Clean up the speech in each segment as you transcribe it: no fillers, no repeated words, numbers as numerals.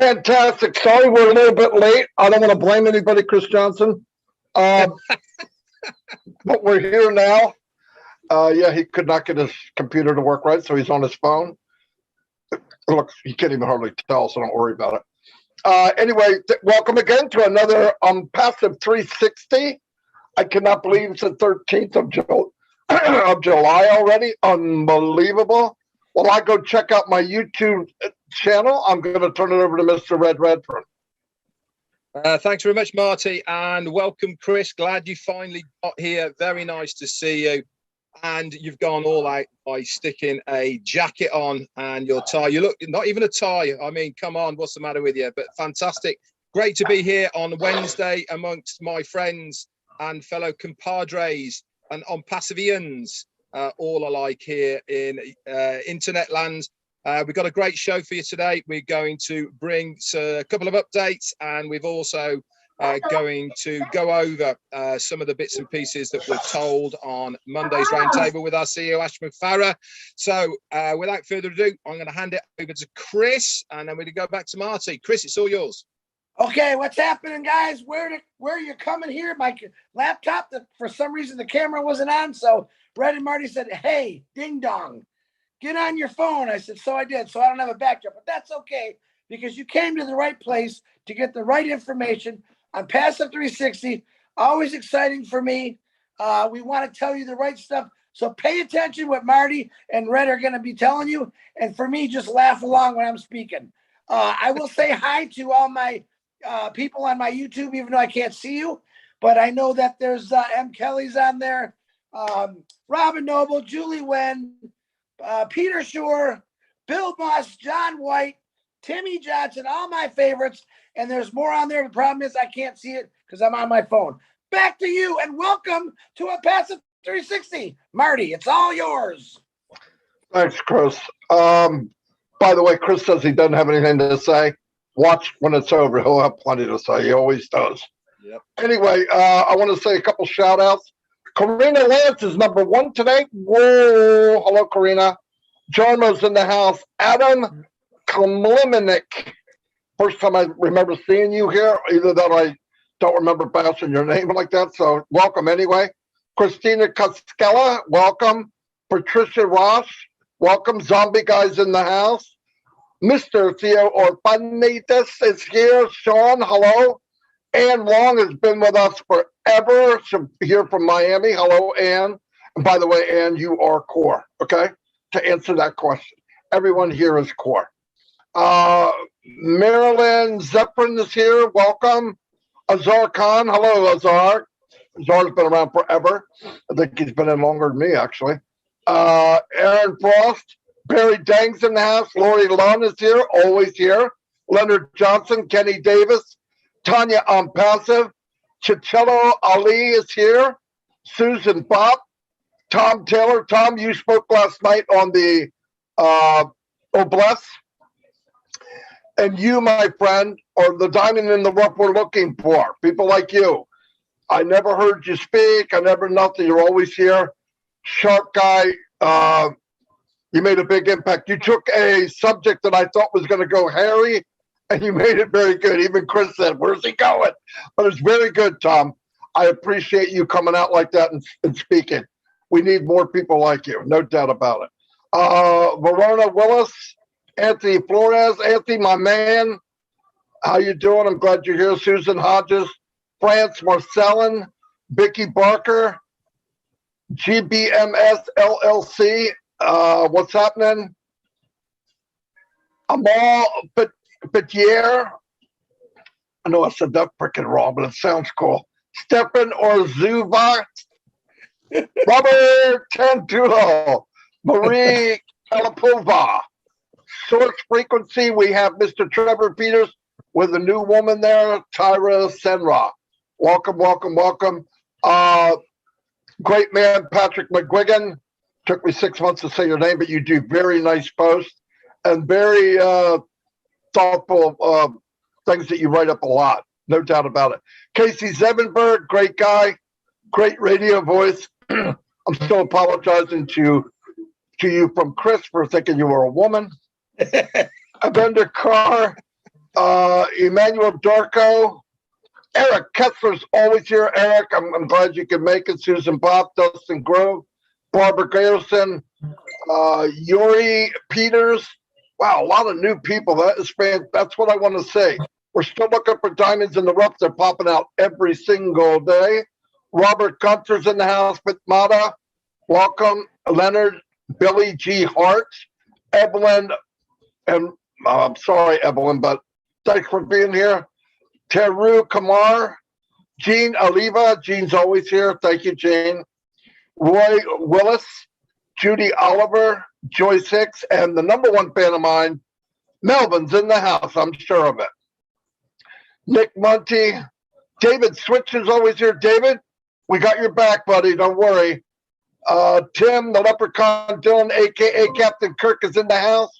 Fantastic. Sorry, we're a little bit late. I don't want to blame anybody, Chris Johnson. But we're here now. Yeah, he could not get his computer to work right, so he's on his phone. Look, he can't even hardly tell, so don't worry about it. Anyway, welcome again to another OnPassive 360. I cannot believe it's the 13th of July already. Unbelievable. While I go check out my YouTube channel, I'm going to turn it over to Mr. Red Redfern. Thanks very much, Marty, and welcome, Chris. Glad you finally got here. Very nice to see you. And you've gone all out by sticking a jacket on and your tie. You look, not even a tie. I mean, come on, what's the matter with you? But fantastic. Great to be here on Wednesday amongst my friends and fellow compadres and OnPassivians, all alike here in internet land. We've got a great show for you today. We're going to bring a couple of updates, and we've also going to go over some of the bits and pieces that were told on Monday's roundtable with our CEO, Ash McFarah. So without further ado, I'm going to hand it over to Chris, and then we're going to go back to Marty. Chris, it's all yours. Okay, what's happening, guys? Where are you coming here? My laptop, for some reason, the camera wasn't on, so Red and Marty said, hey, ding dong, get on your phone. I said, so I did, so I don't have a backup, but that's okay, because you came to the right place to get the right information on Passive 360. Always exciting for me. We want to tell you the right stuff, so pay attention what Marty and Red are going to be telling you, and for me, just laugh along when I'm speaking. I will say hi to all my people on my YouTube, even though I can't see you, but I know that there's M. Kelly's on there, Robin Noble, Julie Wen, Peter Shore, Bill Moss, John White, Timmy Johnson, all my favorites, and there's more on there. The problem is I can't see it because I'm on my phone. Back to you, and welcome to OnPassive 360. Marty, it's all yours. Thanks, Chris. By the way, Chris says he doesn't have anything to say. Watch when it's over. He'll have plenty to say. He always does. Yep. Anyway, I want to say a couple shout outs. Karina Lance is #1 today. Whoa. Hello, Karina. Jarmo's in the house. Adam Kliminick. First time I remember seeing you here. Either that or I don't remember bashing your name like that. So welcome anyway. Christina Cascella, welcome. Patricia Ross, welcome. Zombie Guy's in the house. Mr. Theo Orfanitas is here. Sean, hello. Ann Long has been with us forever. She's here from Miami. Hello, Ann. And by the way, Ann, you are core, okay? To answer that question. Everyone here is core. Marilyn Zephyrin is here. Welcome. Azar Khan. Hello, Azar. Azar's been around forever. I think he's been in longer than me, actually. Aaron Frost. Barry Dang's in the house. Lori Lunn is here, always here. Leonard Johnson, Kenny Davis, Tanya OnPassive, Chichello Ali is here. Susan Bopp, Tom Taylor. Tom, you spoke last night on the Bless. And you, my friend, are the diamond in the rough we're looking for. People like you. I never heard you speak. I never nothing. You're always here. Sharp guy. You made a big impact. You took a subject that I thought was going to go hairy, and you made it very good. Even Chris said, where's he going? But it's very good, Tom. I appreciate you coming out like that and speaking. We need more people like you, no doubt about it. Verona Willis, Anthony Flores. Anthony, my man, how you doing? I'm glad you're here. Susan Hodges, France Marcellin, Vicky Barker, GBMS LLC. What's happening? Amal Petier. I know I said that freaking wrong, but it sounds cool. Stefan Orzuva. Robert Tantulo. Marie Kalapova. Source Frequency. We have Mr. Trevor Peters with a new woman there, Tyra Senra. Welcome, welcome, welcome. Great man, Patrick McGuigan. Took me 6 months to say your name, but you do very nice posts and very thoughtful things that you write up a lot. No doubt about it. Casey Zevenberg, great guy, great radio voice. I'm still apologizing to you from Chris for thinking you were a woman. Avenda Carr, Emmanuel Darko. Eric Kessler's always here. Eric, I'm glad you could make it. Susan Bob, Dustin Grove, Barbara Garrison, Yuri Peters. Wow, a lot of new people. That's what I want to say. We're still looking for diamonds in the rough. They're popping out every single day. Robert Gunter's in the house. Mata, welcome. Leonard, Billy G. Hart, Evelyn, and I'm sorry, Evelyn, but thanks for being here. Teru Kamar, Jean Oliva. Jean's always here. Thank you, Jean. Roy Willis, Judy Oliver, Joyce Hicks, and the number one fan of mine, Melvin's in the house. I'm sure of it. Nick Munty, David Switch is always here. David, we got your back, buddy. Don't worry. Tim, the Leprechaun Dylan, aka Captain Kirk, is in the house.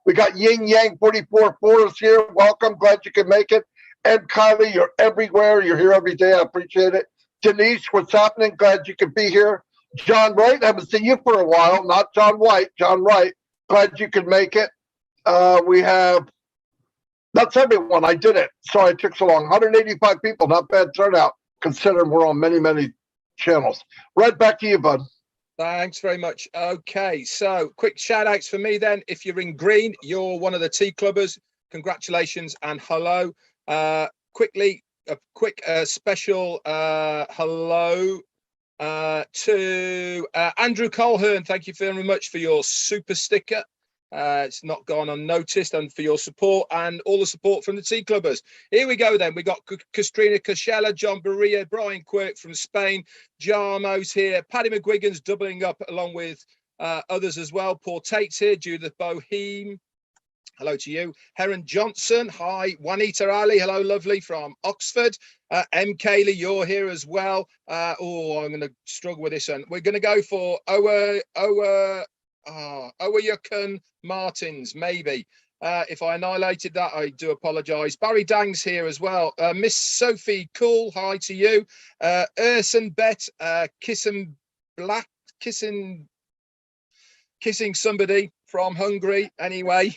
We got Yin Yang 44 is here. Welcome. Glad you could make it. And Kylie, you're everywhere. You're here every day. I appreciate it. Denise, what's happening? Glad you could be here. John Wright, I haven't seen you for a while. Not John White. John Wright. Glad you could make it. We have, that's everyone. I did it. Sorry it took so long. 185 people. Not bad turnout, considering we're on many, many channels. Right back to you, bud. Thanks very much. Okay, so quick shout outs for me then. If you're in green, you're one of the Tea Clubbers. Congratulations and hello. Quickly, a quick special hello to Andrew Colhern. Thank you very much for your super sticker. It's not gone unnoticed, and for your support and all the support from the Tea Clubbers. Here we go then. We got Kastrina Kashella, John Berea, Brian Quirk from Spain, Jarmo's here, Paddy McGuigan's doubling up along with others as well. Paul Tate's here, Judith Boheme. Hello to you. Heron Johnson. Hi. Juanita Ali. Hello, lovely, from Oxford. M. Kaylee, you're here as well. I'm going to struggle with this one. We're going to go for Owayukan Martins, maybe. If I annihilated that, I do apologise. Barry Dang's here as well. Miss Sophie Cool, hi to you. Urson Bet, kissing somebody from Hungary. Anyway,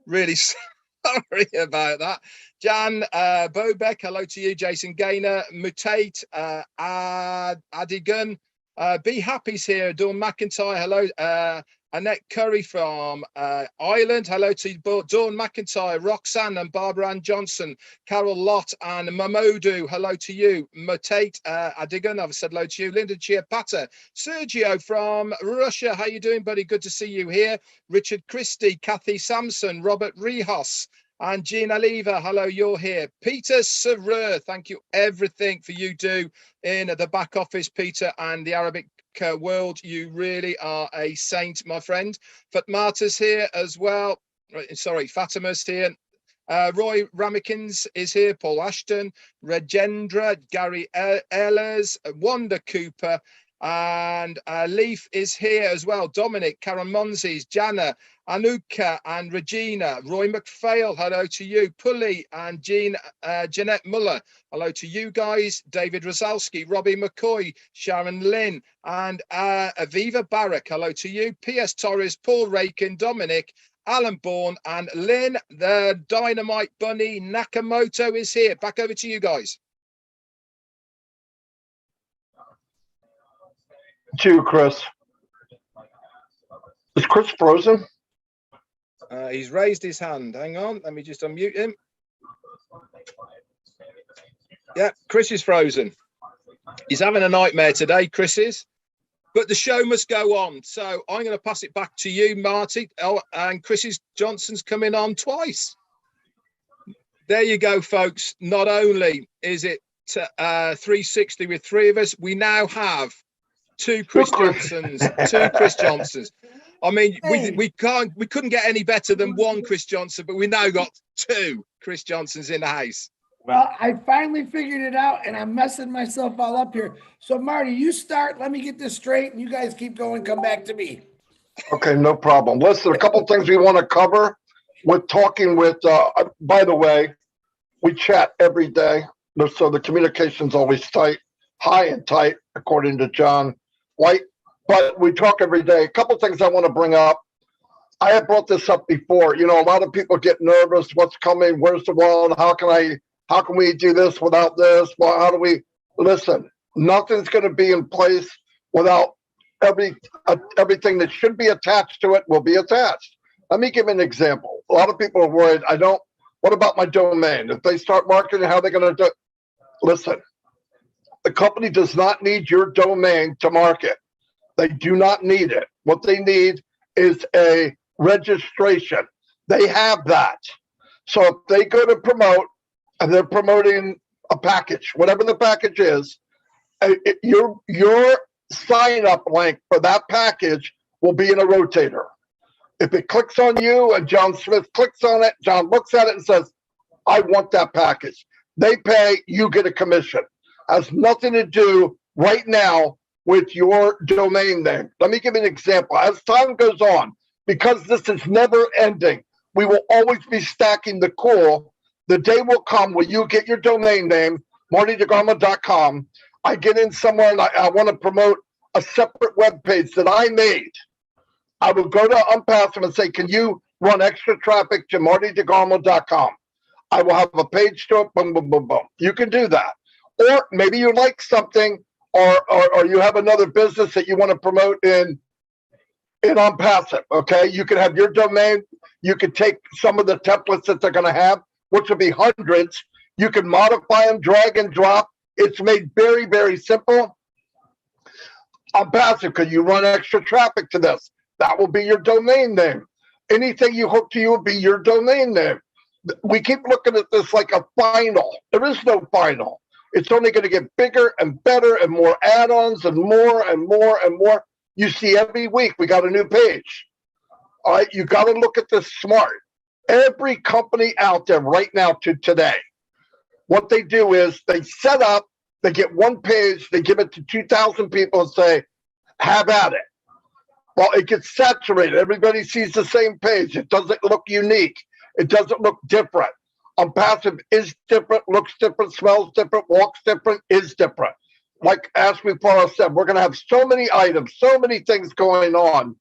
really sorry about that. Jan Bobek, hello to you. Jason Gaynor, Mutate, Adigan. Be Happy's here. Dawn McIntyre, hello. Annette Curry from Ireland, hello to Dawn McIntyre, Roxanne and Barbara Ann Johnson, Carol Lott and Mamodu, hello to you. Mutate Adigan, I've said hello to you. Linda Chiapata, Sergio from Russia, how you doing, buddy? Good to see you here. Richard Christie, Kathy Sampson, Robert Rihos, and Jean Aliva, hello, you're here. Peter Sarer, thank you everything for you do in the back office, Peter, and the Arabic world. You really are a saint, my friend. Fatmata's here as well. Sorry, Fatima's here. Roy Ramikins is here. Paul Ashton, Regendra, Gary Ehlers, Wanda Cooper, and Leaf is here as well. Dominic, Karen Monzes, Jana, Anuka and Regina, Roy McPhail, hello to you. Pulley and Jeanette Muller, hello to you guys. David Rosalski, Robbie McCoy, Sharon Lynn, and Aviva Barrack, hello to you. P.S. Torres, Paul Rakin, Dominic, Alan Bourne, and Lynn, the Dynamite Bunny Nakamoto is here. Back over to you guys. To you, Chris. Is Chris frozen? He's raised his hand. Hang on, let me just unmute him. Yeah, Chris is frozen. He's having a nightmare today, Chris is. But the show must go on. So I'm going to pass it back to you, Marty. Oh, and Johnson's coming on twice. There you go, folks. Not only is it 360 with three of us, we now have two Chris Johnsons. I mean, we couldn't get any better than one Chris Johnson, but we now got two Chris Johnsons in the house. Well, I finally figured it out, and I'm messing myself all up here. So, Marty, you start. Let me get this straight, and you guys keep going. Come back to me. Okay, no problem. Listen, a couple things we want to cover. We're talking with, by the way, we chat every day, so the communication's always tight, high and tight, according to John White. But we talk every day. A couple things I want to bring up. I have brought this up before. You know, a lot of people get nervous. What's coming? Where's the wallet? How can we do this without this? Well, how do we listen? Nothing's going to be in place without everything that should be attached to it will be attached. Let me give an example. A lot of people are worried. What about my domain? If they start marketing, how are they going to do it? Listen, the company does not need your domain to market. They do not need it. What they need is a registration. They have that. So if they go to promote and they're promoting a package, whatever the package is, your sign up link for that package will be in a rotator. If it clicks on you and John Smith clicks on it, John looks at it and says, I want that package. They pay, you get a commission. Has nothing to do right now with your domain name. Let me give you an example. As time goes on, because this is never ending, we will always be stacking the cool. The day will come where you get your domain name, martydegarmo.com. I get in somewhere and I want to promote a separate web page that I made. I will go to OnPassive and say, can you run extra traffic to martydegarmo.com? I will have a page to it, boom, boom, boom, boom. You can do that. Or maybe you like something or you have another business that you want to promote in OnPassive, okay? You can have your domain. You can take some of the templates that they're going to have, which will be hundreds. You can modify them, drag and drop. It's made very, very simple. OnPassive, because you run extra traffic to this. That will be your domain name. Anything you hook to you will be your domain name. We keep looking at this like a final. There is no final. It's only going to get bigger and better and more add-ons and more and more and more. You see every week we got a new page. All right, you got to look at this smart. Every company out there right now to today, what they do is they set up, they get one page, they give it to 2,000 people and say, have at it. Well, it gets saturated. Everybody sees the same page. It doesn't look unique. It doesn't look different. OnPassive is different, looks different, smells different, walks different, is different. Like Ashley Paula said, we're going to have so many items, so many things going on.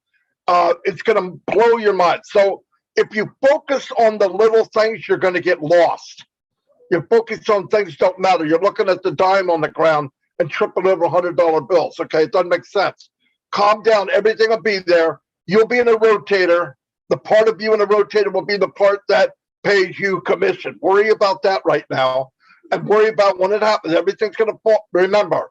It's going to blow your mind. So if you focus on the little things, you're going to get lost. You focus on things don't matter. You're looking at the dime on the ground and tripping over $100 bills. Okay, it doesn't make sense. Calm down. Everything will be there. You'll be in a rotator. The part of you in a rotator will be the part that pays you commission. Worry about that right now and worry about when it happens. Everything's going to fall. Remember,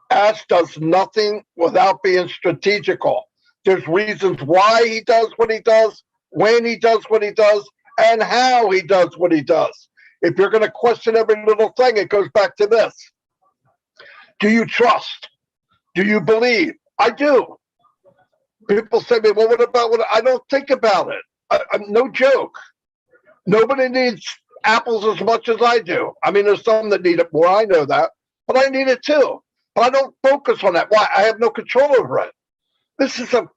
Ash does nothing without being strategical. There's reasons why he does what he does, when he does what he does, and how he does what he does. If you're going to question every little thing, it goes back to this. Do you trust? Do you believe? I do. People say to me, well, what about what? I don't think about it. I'm no joke. Nobody needs apples as much as I do. I mean, there's some that need it more. I know that. But I need it too. But I don't focus on that. Why? I have no control over it. This is a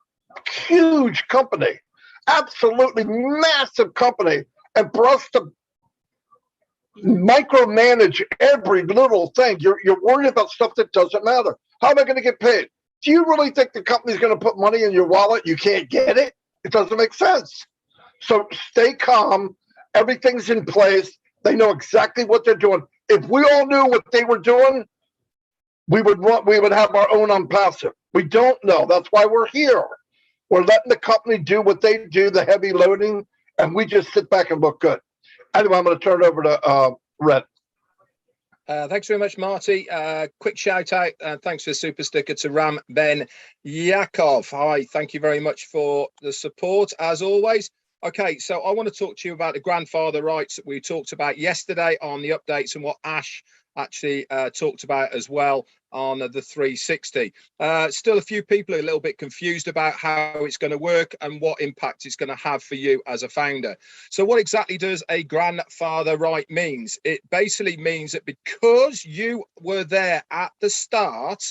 huge company. Absolutely massive company. And for us to micromanage every little thing, you're worried about stuff that doesn't matter. How am I going to get paid? Do you really think the company's going to put money in your wallet? You can't get it. It doesn't make sense. So stay calm. Everything's in place. They know exactly what they're doing. If we all knew what they were doing, we would have our own OnPassive. We don't know. That's why we're here. We're letting the company do what they do, the heavy loading, and we just sit back and look good. Anyway, I'm going to turn it over to Red. Thanks very much, Marty. Quick shout out. Thanks for the super sticker to Ram Ben Yakov. Hi, thank you very much for the support as always. Okay, so I want to talk to you about the grandfather rights that we talked about yesterday on the updates and what Ash actually talked about as well on the 360. Still a few people are a little bit confused about how it's going to work and what impact it's going to have for you as a founder. So what exactly does a grandfather right means? It basically means that because you were there at the start,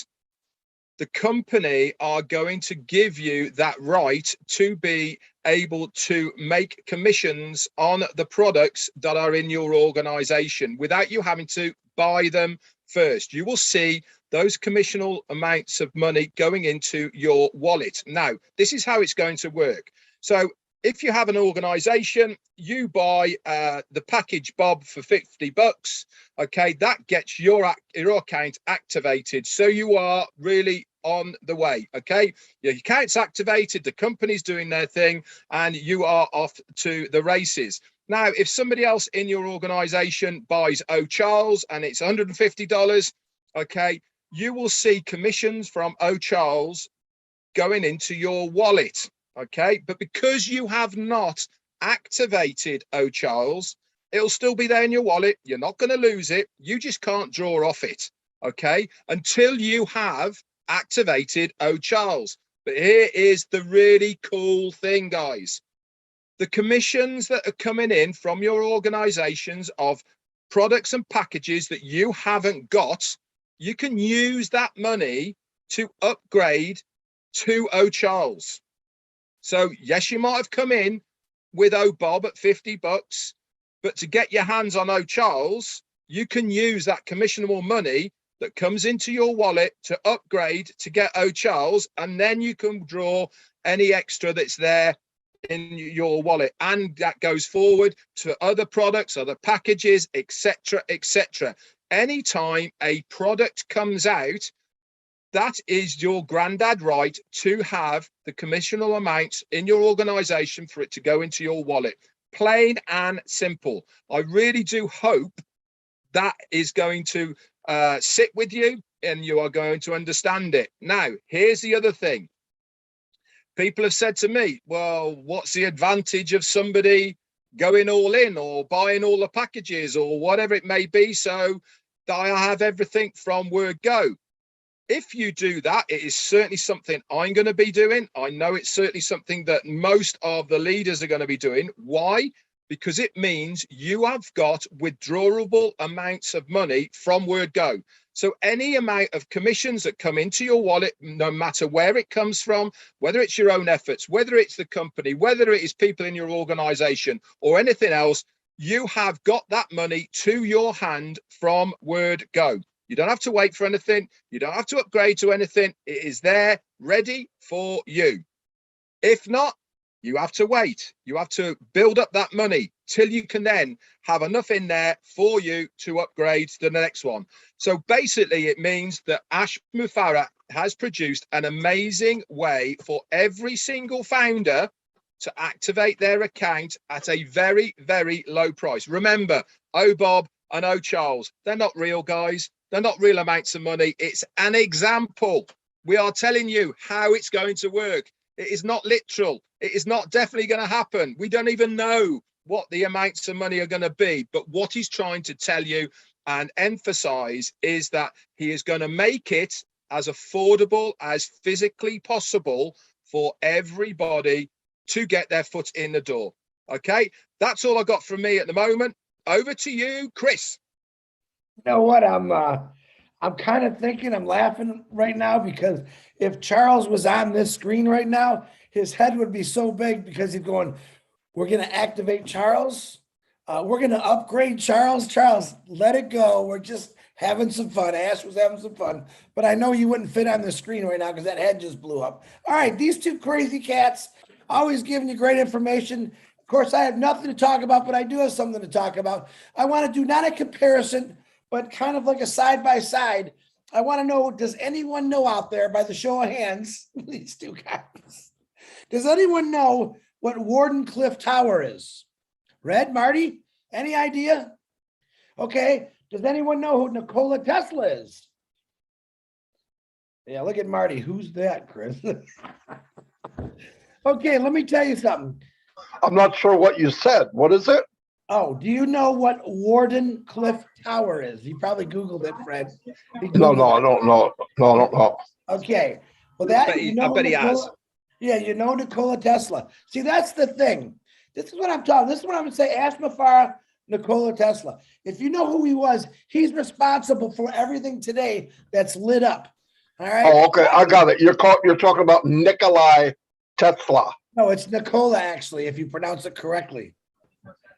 the company are going to give you that right to be able to make commissions on the products that are in your organization without you having to buy them first. You will see those commissional amounts of money going into your wallet. Now, this is how it's going to work. So if you have an organization, you buy the package Bob for $50. Okay, that gets your account activated. So you are really on the way. Okay, your account's activated, the company's doing their thing, and you are off to the races. Now, if somebody else in your organization buys Charles and it's $150, okay, you will see commissions from Charles going into your wallet. Okay, but because you have not activated Charles, it'll still be there in your wallet. You're not going to lose it. You just can't draw off it. Okay, until you have activated Charles. But here is the really cool thing, guys. The commissions that are coming in from your organizations of products and packages that you haven't got, you can use that money to upgrade to Charles. So yes, you might have come in with Bob at $50, but to get your hands on Charles, you can use that commissionable money that comes into your wallet to upgrade to get Charles, and then you can draw any extra that's there in your wallet, and that goes forward to other products, other packages, etc., etc. Anytime a product comes out, that is your granddad right to have the commissional amounts in your organization for it to go into your wallet. Plain and simple. I really do hope that is going to sit with you and you are going to understand it. Now, here's the other thing. People have said to me, well, what's the advantage of somebody going all in or buying all the packages or whatever it may be, so that I have everything from word go? If you do that, it is certainly something I'm going to be doing. I know it's certainly something that most of the leaders are going to be doing. Why? Because it means you have got withdrawable amounts of money from word go. So any amount of commissions that come into your wallet, no matter where it comes from, whether it's your own efforts, whether it's the company, whether it is people in your organization or anything else, you have got that money to your hand from word go. You don't have to wait for anything. You don't have to upgrade to anything. It is there ready for you. If not, you have to wait. You have to build up that money till you can then have enough in there for you to upgrade to the next one. So basically, it means that Ash Mufarah has produced an amazing way for every single founder to activate their account at a very, very low price. Remember, Bob and Charles, they're not real, guys. They're not real amounts of money. It's an example. We are telling you how it's going to work. It is not literal. It is not definitely going to happen. We don't even know what the amounts of money are going to be. But what he's trying to tell you and emphasize is that he is going to make it as affordable as physically possible for everybody to get their foot in the door. Okay, that's all I got from me at the moment. Over to you, Chris. You know what? I'm kind of thinking, I'm laughing right now because if Charles was on this screen right now, his head would be so big because he's going, we're going to activate Charles. We're going to upgrade Charles. Charles, let it go. We're just having some fun. Ash was having some fun, but I know you wouldn't fit on the screen right now because that head just blew up. All right. These two crazy cats always giving you great information. Of course, I have nothing to talk about, but I do have something to talk about. I want to do not a comparison, but kind of like a side by side. I want to know, does anyone know out there, by the show of hands, these two guys, does anyone know what Wardenclyffe Tower is? Red, Marty, any idea? Okay. Does anyone know who Nikola Tesla is? Yeah, look at Marty. Who's that, Chris? Okay, let me tell you something. I'm not sure what you said. What is it? Oh, do you know what Wardenclyffe Tower is? You probably Googled it, Fred. No, I don't know. No, I don't know. Okay. Well, that I bet he has. Yeah, you know Nikola Tesla. See, that's the thing. This is what I'm talking. This is what I'm going to say. Ash Mufarah, Nikola Tesla. If you know who he was, he's responsible for everything today that's lit up. All right. Oh, okay. I got it. You're talking about Nikolai Tesla. No, it's Nikola, actually, if you pronounce it correctly.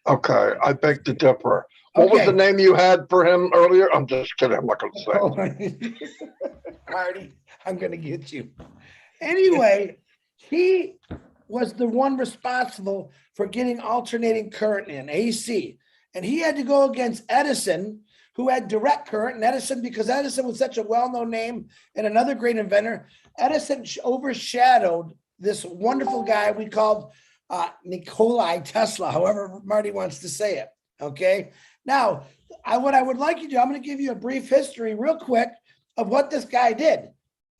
Okay, I beg to differ. What was the name you had for him earlier? I'm just kidding. I'm not going to say. Marty, I'm going to get you. Anyway, he was the one responsible for getting alternating current in, AC. And he had to go against Edison, who had direct current. And Edison, because Edison was such a well-known name and another great inventor, Edison overshadowed this wonderful guy we called Nikola Tesla, however Marty wants to say it. Okay. Now, what I would like you to do, I'm going to give you a brief history real quick of what this guy did.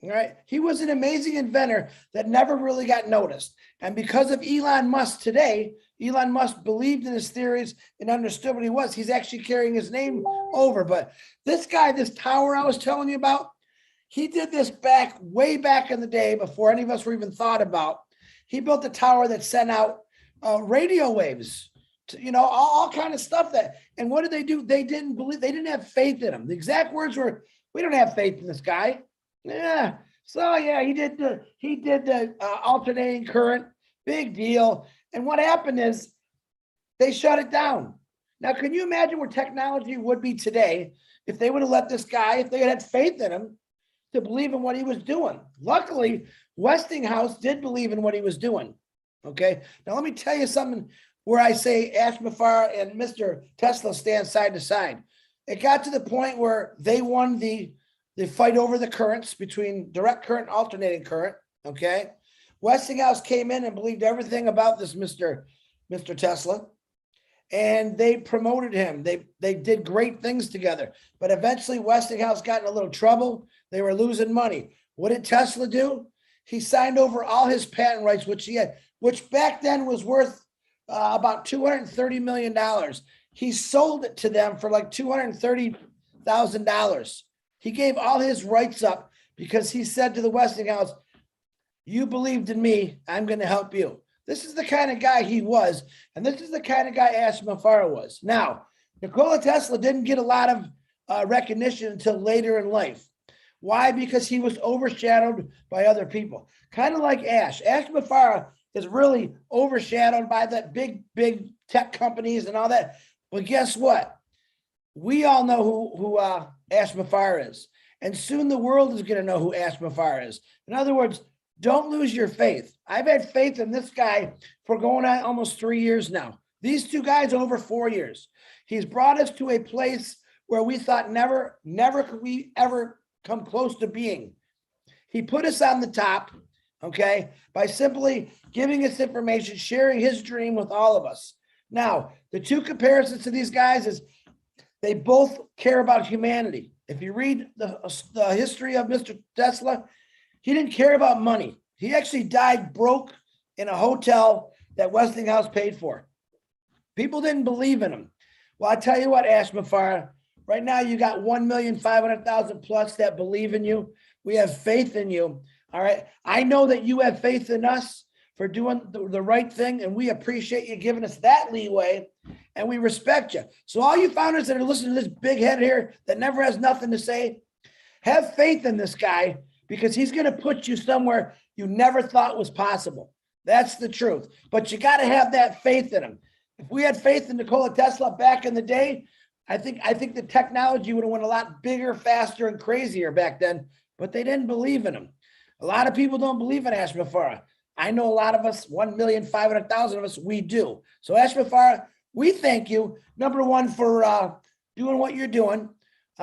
All right. He was an amazing inventor that never really got noticed. And because of Elon Musk today, Elon Musk believed in his theories and understood what he was. He's actually carrying his name over. But this guy, this tower I was telling you about, he did this way back in the day before any of us were even thought about. He built a tower that sent out radio waves, all kind of stuff and what did they do? They didn't have faith in him. The exact words were, we don't have faith in this guy. Yeah. So yeah, he did the alternating current, big deal. And what happened is they shut it down. Now, can you imagine where technology would be today if they would have let this guy, if they had faith in him to believe in what he was doing? Luckily, Westinghouse did believe in what he was doing. Okay. Now let me tell you something where I say Ashmafar and Mr. Tesla stand side to side. It got to the point where they won the fight over the currents between direct current and alternating current. Okay. Westinghouse came in and believed everything about this Mr. Tesla, and they promoted him. They did great things together, but eventually Westinghouse got in a little trouble. They were losing money. What did Tesla do? He signed over all his patent rights, which he had, which back then was worth about $230 million. He sold it to them for like $230,000. He gave all his rights up because he said to the Westinghouse, you believed in me, I'm going to help you. This is the kind of guy he was, and this is the kind of guy Ashmafara was. Now, Nikola Tesla didn't get a lot of recognition until later in life. Why? Because he was overshadowed by other people. Kind of like Ash. Ashmafara is really overshadowed by that big tech companies and all that. But guess what? We all know who Ashmafara is. And soon the world is going to know who Ashmafara is. In other words, don't lose your faith. I've had faith in this guy for going on almost 3 years now. These two guys over 4 years. He's brought us to a place where we thought never could we ever come close to being. He put us on the top, okay, by simply giving us information, sharing his dream with all of us. Now, the two comparisons to these guys is they both care about humanity. If you read the history of Mr. Tesla, he didn't care about money. He actually died broke in a hotel that Westinghouse paid for. People didn't believe in him. Well, I tell you what, Ashmafara, right now you got 1,500,000 plus that believe in you. We have faith in you. All right. I know that you have faith in us for doing the right thing, and we appreciate you giving us that leeway, and we respect you. So all you founders that are listening to this big head here that never has nothing to say, have faith in this guy, because he's going to put you somewhere you never thought was possible. That's the truth. But you got to have that faith in him. If we had faith in Nikola Tesla back in the day, I think the technology would have went a lot bigger, faster, and crazier back then, but they didn't believe in him. A lot of people don't believe in Ashmafara. I know a lot of us, 1,500,000 of us, we do. So Ashmafara, we thank you, number one, for doing what you're doing.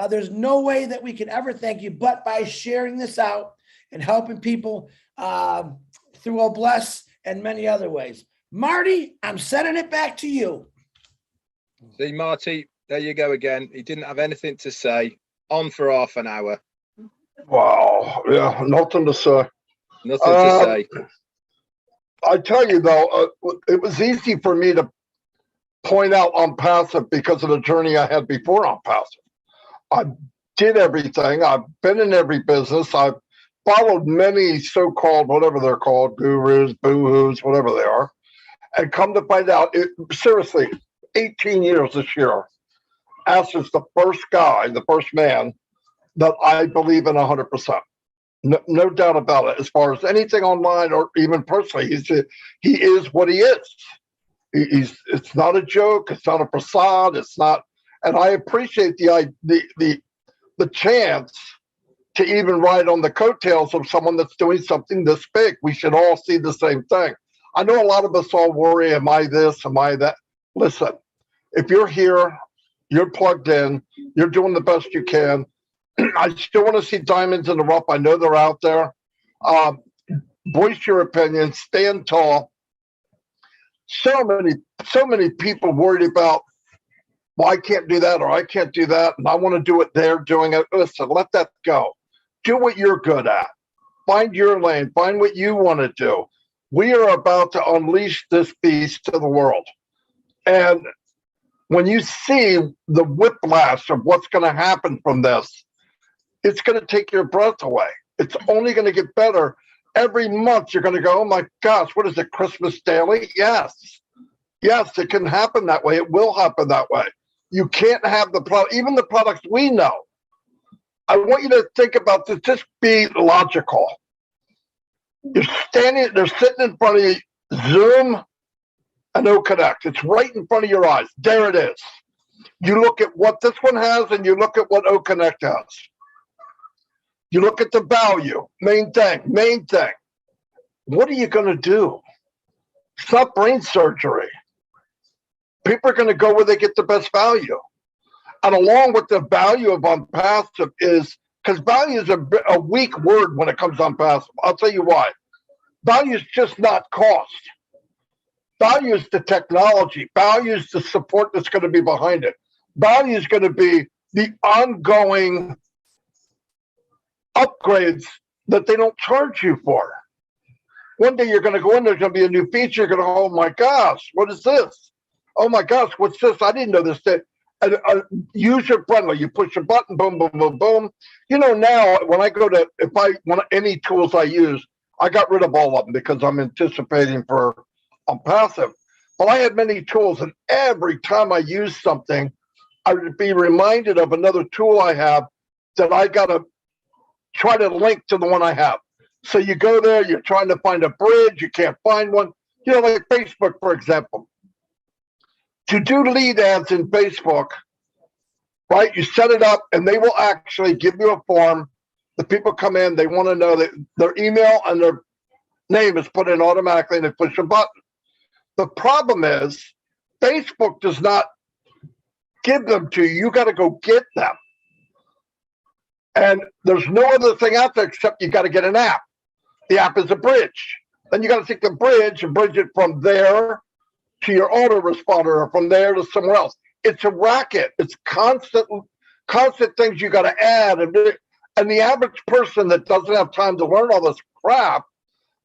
There's no way that we can ever thank you but by sharing this out and helping people through Obless and many other ways. Marty, I'm sending it back to you. See, Marty, there you go again. He didn't have anything to say. On for half an hour. Wow. Yeah, nothing to say. Nothing to say. I tell you, though, it was easy for me to point out OnPassive because of the journey I had before OnPassive. I did everything. I've been in every business. I've followed many so-called, whatever they're called, gurus, boo-hoos, whatever they are, and come to find out, seriously, 18 years this year, Ash is the first guy, the first man that I believe in 100%. No doubt about it. As far as anything online or even personally, he is what he is. It's not a joke. It's not a facade. It's not. And I appreciate the chance to even ride on the coattails of someone that's doing something this big. We should all see the same thing. I know a lot of us all worry, am I this, am I that? Listen, if you're here, you're plugged in, you're doing the best you can. I still want to see diamonds in the rough. I know they're out there. Voice your opinion, stand tall. So many people worried about, well, I can't do that or I can't do that, and I want to do it. They're doing it. Listen, let that go. Do what you're good at. Find your lane. Find what you want to do. We are about to unleash this beast to the world. And when you see the whiplash of what's going to happen from this, it's going to take your breath away. It's only going to get better. Every month you're going to go, oh my gosh, what is it, Christmas daily? Yes. Yes, it can happen that way. It will happen that way. You can't have the product, even the products we know. I want you to think about this. Just be logical. You're standing, they're sitting in front of you, Zoom and OConnect. It's right in front of your eyes. There it is. You look at what this one has and you look at what OConnect has. You look at the value, main thing. What are you going to do? It's not brain surgery. People are going to go where they get the best value. And along with the value of OnPassive is, because value is a weak word when it comes to OnPassive. I'll tell you why. Value is just not cost. Value is the technology. Value is the support that's going to be behind it. Value is going to be the ongoing upgrades that they don't charge you for. One day you're going to go in, there's going to be a new feature. You're going to go, oh my gosh, what is this? Oh my gosh, what's this? I didn't know this. User friendly. You push a button, boom, boom, boom, boom. You know, now when I go to, if I want any tools I use, I got rid of all of them because I'm anticipating for OnPassive. But I had many tools, and every time I use something, I would be reminded of another tool I have that I got to try to link to the one I have. So you go there, you're trying to find a bridge, you can't find one. You know, like Facebook, for example. To do lead ads in Facebook, right? You set it up and they will actually give you a form. The people come in, they want to know that their email and their name is put in automatically and they push a button. The problem is Facebook does not give them to you. You got to go get them. And there's no other thing out there except you got to get an app. The app is a bridge. Then you got to take the bridge and bridge it from there to your autoresponder or from there to somewhere else. It's a racket. It's constant things you got to add. And the average person that doesn't have time to learn all this crap,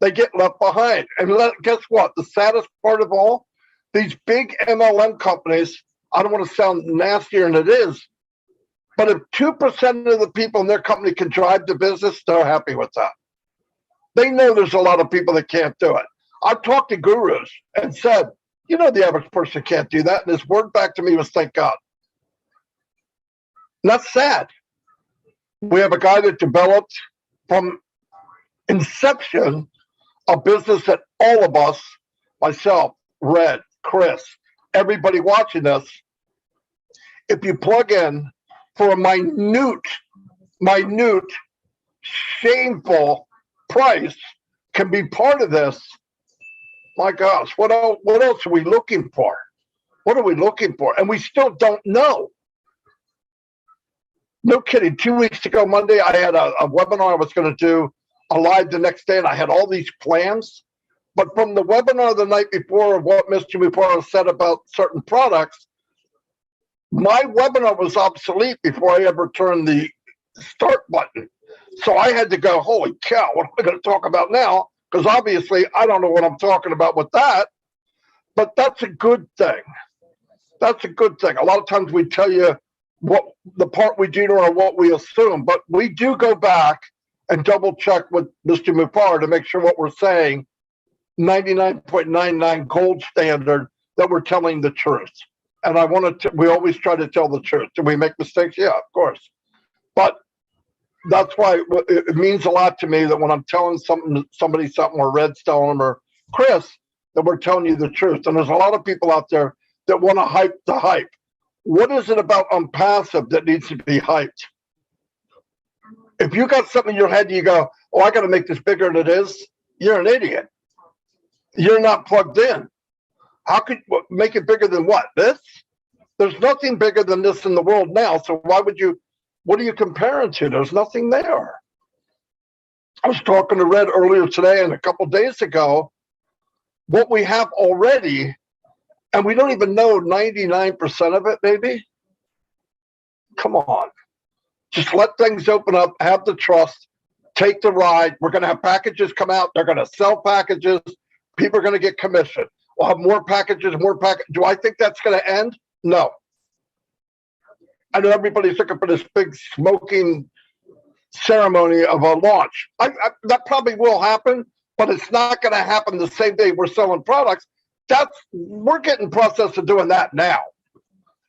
they get left behind. And guess what? The saddest part of all, these big MLM companies, I don't want to sound nastier than it is, but if 2% of the people in their company can drive the business, they're happy with that. They know there's a lot of people that can't do it. I've talked to gurus and said, you know, the average person can't do that. And his word back to me was, thank God. And that's sad. We have a guy that developed from inception a business that all of us, myself, Red, Chris, everybody watching this, if you plug in for a minute, shameful price, can be part of this. My gosh, what else are we looking for? What are we looking for? And we still don't know. No kidding. 2 weeks ago, Monday, I had a webinar I was going to do a live the next day, and I had all these plans. But from the webinar the night before of what Mr. Mupara said about certain products, my webinar was obsolete before I ever turned the start button. So I had to go, holy cow, what am I going to talk about now? Because obviously I don't know what I'm talking about with that. But that's a good thing. That's a good thing. A lot of times we tell you what the part we do or what we assume, but we do go back and double check with Mr. Mupara to make sure what we're saying, 99.99 gold standard, that we're telling the truth. And I want to, we always try to tell the truth. Do we make mistakes? Yeah, of course. But that's why it means a lot to me that when I'm telling somebody something, or Red's telling them, or Chris, that we're telling you the truth. And there's a lot of people out there that want to hype the hype. What is it about OnPassive that needs to be hyped? If you got something in your head and you go, oh, I got to make this bigger than it is, you're an idiot. You're not plugged in. How could make it bigger than what? This? There's nothing bigger than this in the world now. So why would you? What are you comparing to? There's nothing there. I was talking to Red earlier today and a couple of days ago. What we have already, and we don't even know 99% of it, maybe. Come on. Just let things open up, have the trust, take the ride. We're going to have packages come out. They're going to sell packages. People are going to get commission. We'll have more packages, more packages. Do I think that's going to end? No. I know everybody's looking for this big smoking ceremony of a launch. That probably will happen, but it's not going to happen the same day we're selling products. We're getting process of doing that now.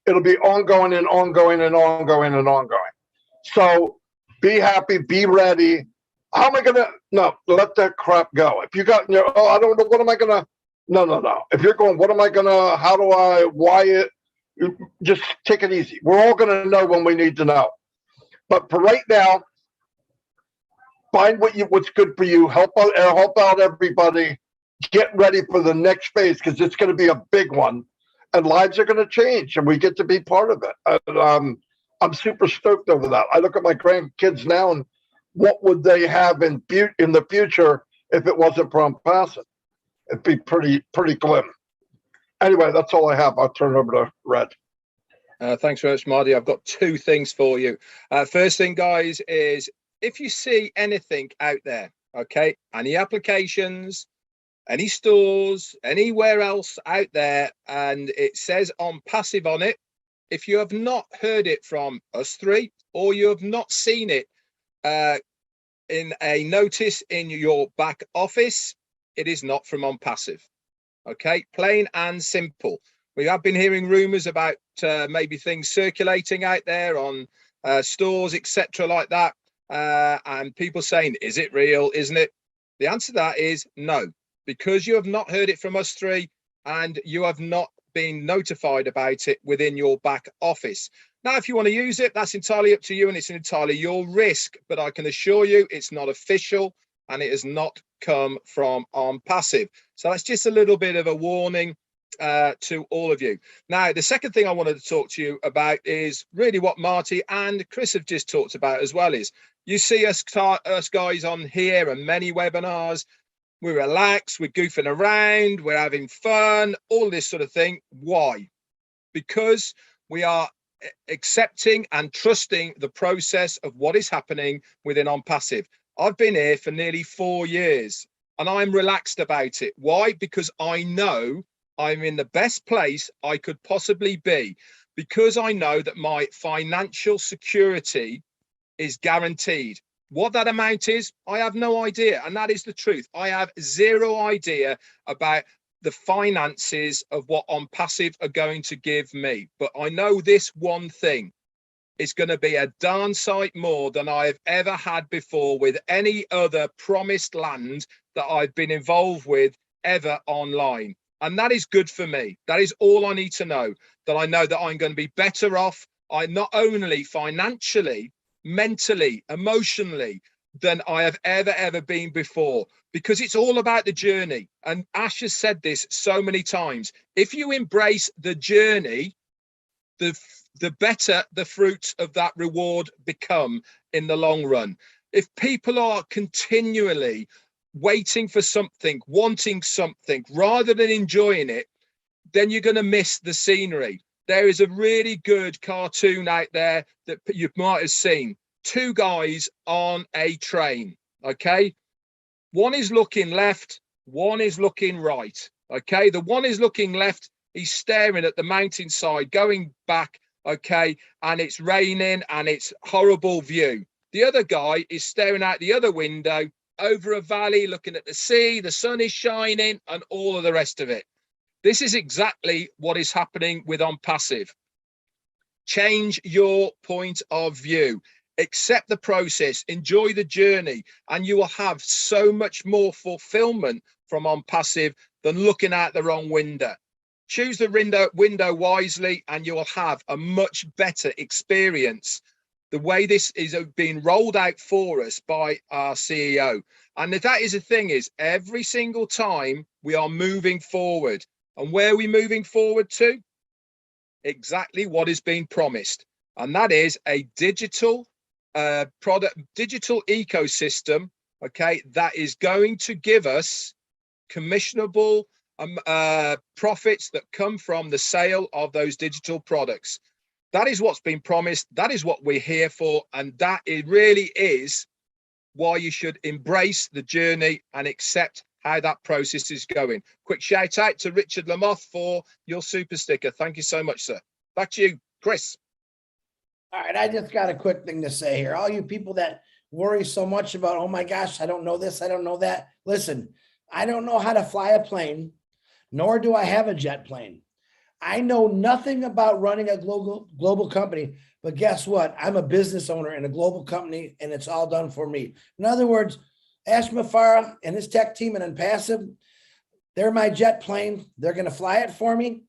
It'll be ongoing and ongoing and ongoing and ongoing. So be happy, be ready. How am I going to? No, let that crap go. If you got in your, I don't know, what am I going to? No. If you're going, what am I going to, how do I, why it, just take it easy. We're all going to know when we need to know. But for right now, find what's good for you. Help out everybody. Get ready for the next phase because it's going to be a big one, and lives are going to change, and we get to be part of it. And, I'm super stoked over that. I look at my grandkids now, and what would they have in the future if it wasn't for OnPassive? It'd be pretty glim. Anyway, that's all I have. I'll turn it over to Red. Thanks very much, Marty. I've got two things for you. First thing, guys, is if you see anything out there, okay, any applications, any stores, anywhere else out there, and it says OnPassive on it, if you have not heard it from us three, or you have not seen it in a notice in your back office, it is not from OnPassive. Okay, plain and simple. We have been hearing rumors about maybe things circulating out there on stores, etc., like that, and people saying, is it real, isn't it? The answer to that is no, because you have not heard it from us three and you have not been notified about it within your back office. Now, if you want to use it, that's entirely up to you and it's entirely your risk, but I can assure you it's not official and it has not come from OnPassive. So that's just a little bit of a warning to all of you. Now, the second thing I wanted to talk to you about is really what Marty and Chris have just talked about as well. Is you see us guys on here and many webinars, we're relaxed, we're goofing around, we're having fun, all this sort of thing. Why? Because we are accepting and trusting the process of what is happening within OnPassive. I've been here for nearly 4 years and I'm relaxed about it. Why? Because I know I'm in the best place I could possibly be, because I know that my financial security is guaranteed. What that amount is, I have no idea. And that is the truth. I have zero idea about the finances of what OnPassive are going to give me. But I know this one thing. It's going to be a darn sight more than I've ever had before with any other promised land that I've been involved with ever online. And that is good for me. That is all I need to know, that I know that I'm going to be better off. I not only financially, mentally, emotionally, than I have ever been before, because it's all about the journey. And Ash has said this so many times. If you embrace the journey, the better the fruits of that reward become in the long run. If people are continually waiting for something, wanting something, rather than enjoying it, then you're going to miss the scenery. There is a really good cartoon out there that you might have seen. Two guys on a train, okay? One is looking left, one is looking right, okay? The one is looking left, he's staring at the mountainside, going back, okay? And it's raining and it's horrible view. The other guy is staring out the other window over a valley, looking at the sea, the sun is shining and all of the rest of it. This is exactly what is happening with OnPassive. Change your point of view. Accept the process, enjoy the journey, and you will have so much more fulfillment from OnPassive than looking out the wrong window. Choose the window wisely and you will have a much better experience the way this is being rolled out for us by our CEO. And that is the thing, is every single time we are moving forward. And where are we moving forward to? Exactly what is being promised. And that is a digital digital ecosystem, okay, that is going to give us commissionable profits that come from the sale of those digital products. That is what's been promised. That is what we're here for. And that it really is why you should embrace the journey and accept how that process is going. Quick shout out to Richard Lamoth for your super sticker. Thank you so much, sir. Back to you, Chris. All right, I just got a quick thing to say here. All you people that worry so much about, oh my gosh, I don't know this, I don't know that. Listen, I don't know how to fly a plane, nor do I have a jet plane. I know nothing about running a global company, but guess what? I'm a business owner in a global company, and it's all done for me. In other words, Ash Mafara and his tech team at OnPassive, they're my jet plane. They're going to fly it for me.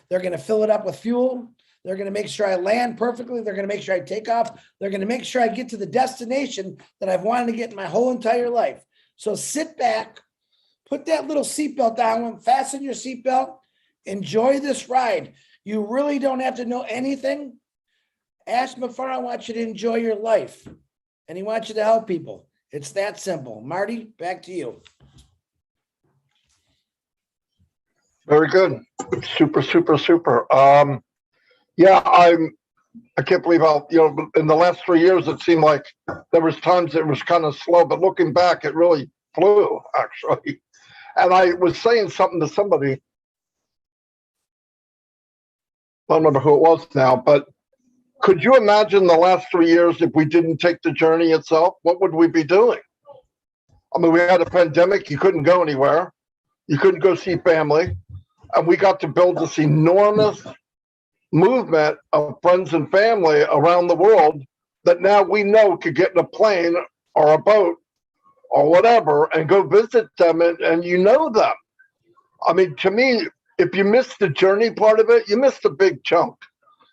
They're going to fill it up with fuel. They're going to make sure I land perfectly. They're going to make sure I take off. They're going to make sure I get to the destination that I've wanted to get in my whole entire life. So sit back, put that little seatbelt on, fasten your seatbelt, enjoy this ride. You really don't have to know anything. Ash Mafara wants you to enjoy your life, and he wants you to help people. It's that simple. Marty, back to you. Very good. Super, super, super. Yeah, I can't believe how, in the last 3 years, it seemed like there was times it was kind of slow, but looking back, it really flew, actually. And I was saying something to somebody, I don't remember who it was now, but could you imagine the last 3 years if we didn't take the journey itself? What would we be doing? I mean, we had a pandemic. You couldn't go anywhere. You couldn't go see family. And we got to build this enormous movement of friends and family around the world that now we know could get in a plane or a boat or whatever and go visit them, and you know them. I mean, to me, if you missed the journey part of it, you missed a big chunk.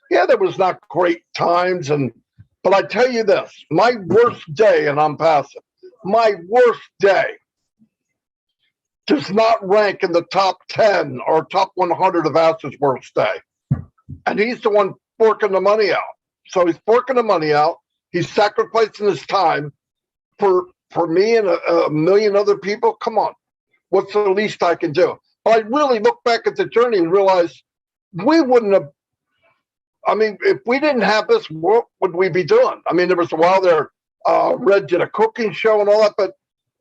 Yeah, there was not great times, but I tell you this, my worst day in OnPassive, my worst day does not rank in the top 10 or top 100 of Ash's worst day. And he's the one forking the money out. So he's forking the money out. He's sacrificing his time for me and a million other people. Come on, what's the least I can do? But I really look back at the journey and realize we wouldn't have, I mean, if we didn't have this, what would we be doing? I mean, there was a while there, Red did a cooking show and all that, but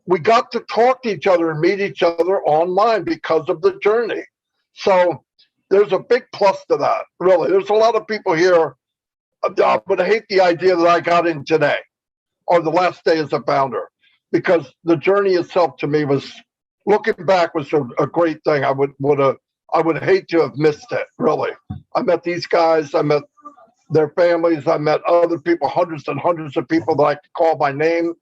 we got to talk to each other and meet each other online because of the journey. So there's a big plus to that, really. There's a lot of people here that would hate the idea that I got in today or the last day as a founder, because the journey itself to me was, looking back, was a great thing. I would hate to have missed it, really. I met these guys, I met their families, I met other people, hundreds and hundreds of people that I could call by name.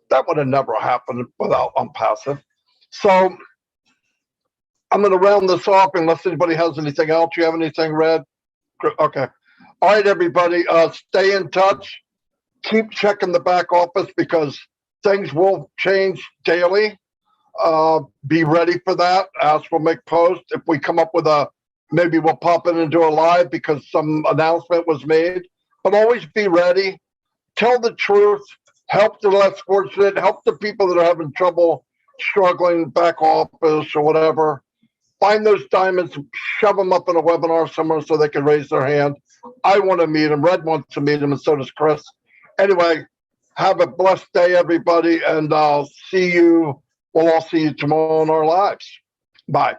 That would have never happened without OnPassive. So I'm going to round this off unless anybody has anything else. You have anything, Red? Okay. All right, everybody, stay in touch. Keep checking the back office because things will change daily. Be ready for that. Ash will make posts. If we come up with maybe we'll pop in and do a live because some announcement was made. But always be ready. Tell the truth. Help the less fortunate. Help the people that are having trouble, struggling back office or whatever. Find those diamonds, shove them up in a webinar somewhere so they can raise their hand. I want to meet them. Red wants to meet them, and so does Chris. Anyway, have a blessed day, everybody, and I'll see you. We'll all see you tomorrow in our lives. Bye.